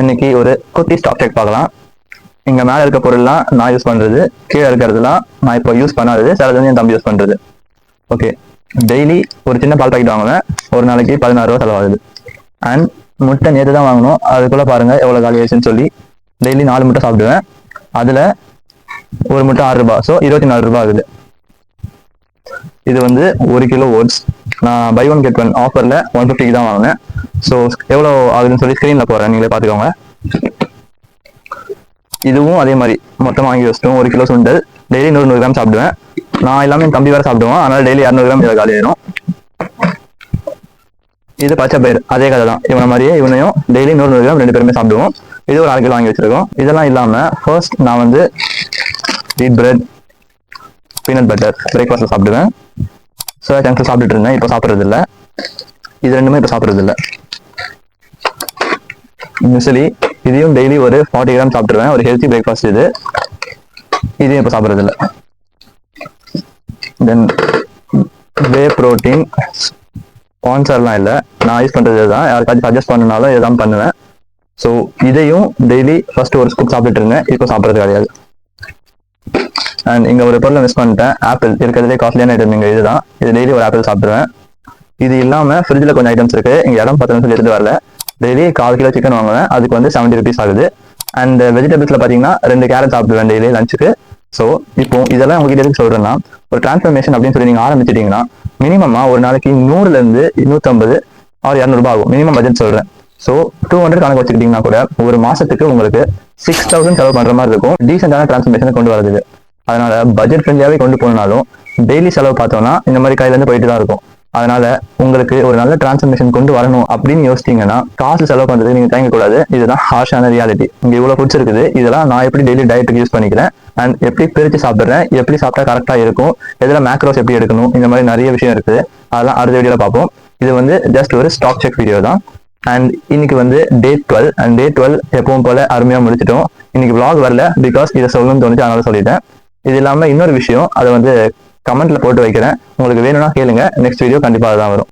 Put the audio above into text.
இன்னைக்கு ஒரு குட்டி ஸ்டாக் செக் பார்க்கலாம். இங்க மேல இருக்க பொருள்லாம் நான் யூஸ் பண்றது, கீழே இருக்கிறதுலாம் நான் இப்போ யூஸ் பண்ணாதது, சிலது என் தம்பி யூஸ் பண்றது. ஓகே, டெய்லி ஒரு சின்ன பால் பாக்கெட் வாங்குவேன், ஒரு நாளைக்கு 16 ரூபா செலவாகுது. அண்ட் முட்டை நேற்று தான் வாங்கணும், அதுக்குள்ள பாருங்க எவ்வளவு காலி ஆயிடுச்சுன்னு சொல்லி. டெய்லி 4 முட்டை சாப்பிடுவேன், அதுல ஒரு முட்டை 6 ரூபாய், ஸோ 24 ரூபாய் ஆகுது. இது வந்து 1 கிலோ ஓட்ஸ், நான் பை ஒன் கெட் ஒன் ஆஃபர்ல 150 தான் வாங்கினேன். ஸோ எவ்வளோ ஆகுதுன்னு சொல்லி ஸ்க்ரீன்ல போறேன், நீங்களே பார்த்துக்கோங்க. இதுவும் அதே மாதிரி மொத்தமாக வாங்கி வச்சிட்டோம். 1 கிலோ சுண்டல், டெய்லி 100 கிராம் சாப்பிடுவேன். நான் எல்லாமே என் தம்பி வேற சாப்பிடுவான், அதனால டெய்லி 200 கிராம் இதை காலி ஆயிரும். இது பச்சை பயிர், அதே கதை தான். இவனை மாதிரியே இவனையும் டெய்லி 100 கிராம் 2 பேருமே சாப்பிடுவோம். இது ஒரு 1/2 கிலோ வாங்கி வச்சிருக்கோம். இதெல்லாம் இல்லாம ஃபர்ஸ்ட் நான் வந்து wheat bread, peanut butter breakfast சாப்பிடுவேன். சோயா சங்க்ஸ் சாப்பிட்டுட்டு இருந்தேன், இப்போ சாப்பிட்றது இல்லை. இது ரெண்டுமே இப்போ சாப்பிட்றது இல்லை. மியூஸ்லி, இதையும் டெய்லி ஒரு 40 கிராம் சாப்பிட்டுருவேன், ஒரு ஹெல்த்தி பிரேக்ஃபாஸ்ட் இது. இதையும் இப்போ சாப்பிட்றது இல்லை. தென் வே ப்ரோட்டீன், ஸ்பான்சர்லாம் இல்லை, நான் யூஸ் பண்ணுறது தான். யாருக்காச்சும் சஜஸ்ட் பண்ணனாலும் இதுதான் பண்ணுவேன். ஸோ இதையும் டெய்லி ஃபர்ஸ்ட் ஒரு ஸ்கூப் சாப்பிட்டுட்டு இருந்தேன், இப்போ சாப்பிட்றது கிடையாது. அண்ட் இங்கே ஒரு பொருளை மிஸ் பண்ணிட்டேன், ஆப்பிள். இருக்கிறதுலே காஸ்ட்லியான ஐட்டம் இங்கே இதுதான். இது டெய்லி ஒரு ஆப்பிள் சாப்பிடுவேன். இது இல்லாமல் ஃப்ரிட்ஜில் கொஞ்சம் ஐட்டம்ஸ் இருக்கு, இங்கே இடம் 10 நிமிஷம் எடுத்து வரல. டெய்லி 1/4 கிலோ சிக்கன் வாங்குவேன், அதுக்கு வந்து 70 rupees ஆகுது. அண்ட் வெஜிடபிள்ஸ்ல பார்த்தீங்கன்னா 2 கேரட் சாப்பிடுவேன் டெய்லி லஞ்சுக்கு. ஸோ இப்போ இதெல்லாம் உங்ககிட்ட எதுக்கு சொல்றேன்னா, ஒரு டிரான்ஸ்ஃபர்மேஷன் அப்படின்னு சொல்லி நீங்க ஆரம்பிச்சிட்டீங்கன்னா மினிமமா ஒரு நாளைக்கு 100 இருந்து 150 ஆர் 200 ரூபாய் ஆகும். மினிமம் பட்ஜெட் சொல்றேன். ஸோ 200 கணக்கு வச்சுக்கிட்டீங்கன்னா கூட ஒரு மாசத்துக்கு உங்களுக்கு 6000 செலவு பண்ற மாதிரி இருக்கும், டீசென்டான டிரான்ஸ்ஃபர்மேஷனை கொண்டு வரதுக்கு. அதனால பட்ஜெட் ஃப்ரெண்ட்லியாவே கொண்டு போனாலும் டெய்லி செலவு பார்த்தோம்னா இந்த மாதிரி கையில இருந்து போயிட்டு தான் இருக்கும். அதனால உங்களுக்கு ஒரு நல்ல டிரான்ஸ்ஃபர்மேஷன் கொண்டு வரணும் அப்படின்னு யோசிச்சீங்கன்னா காசு செலவு பண்றதுக்கு நீங்க தயங்கக்கூடாது. இதுதான் ஹார்ஷான ரியாலிட்டி. இங்க இவ்வளவு ஃபுட்ஸ் இருக்குது, இதெல்லாம் நான் எப்படி டெய்லி டயட்டுக்கு யூஸ் பண்ணிக்கிறேன் அண்ட் எப்படி பிரிச்சு சாப்பிடுறேன், எப்படி சாப்பிட்டா கரெக்டா இருக்கும், எதுல மேக்ரோஸ் எப்படி எடுக்கணும், இந்த மாதிரி நிறைய விஷயம் இருக்குது. அதெல்லாம் அடுத்த வீடியோல பார்ப்போம். இது வந்து ஜஸ்ட் ஒரு ஸ்டாக் செக் வீடியோ தான். அண்ட் இன்னைக்கு வந்து டே 12. அண்ட் டே 12 எப்பவும் போல அருமையா முடிச்சிட்டோம். இன்னைக்கு vlog வரல, பிகாஸ் இதை சொல்லணும்னு தோணுச்சு, அதனால சொல்லிட்டேன். இது இல்லாம இன்னொரு விஷயம், அதை வந்து கமெண்ட்ல போட்டு வைக்கிறேன், உங்களுக்கு வேணும்னா கேளுங்க. நெக்ஸ்ட் வீடியோ கண்டிப்பாக தான் வரும்.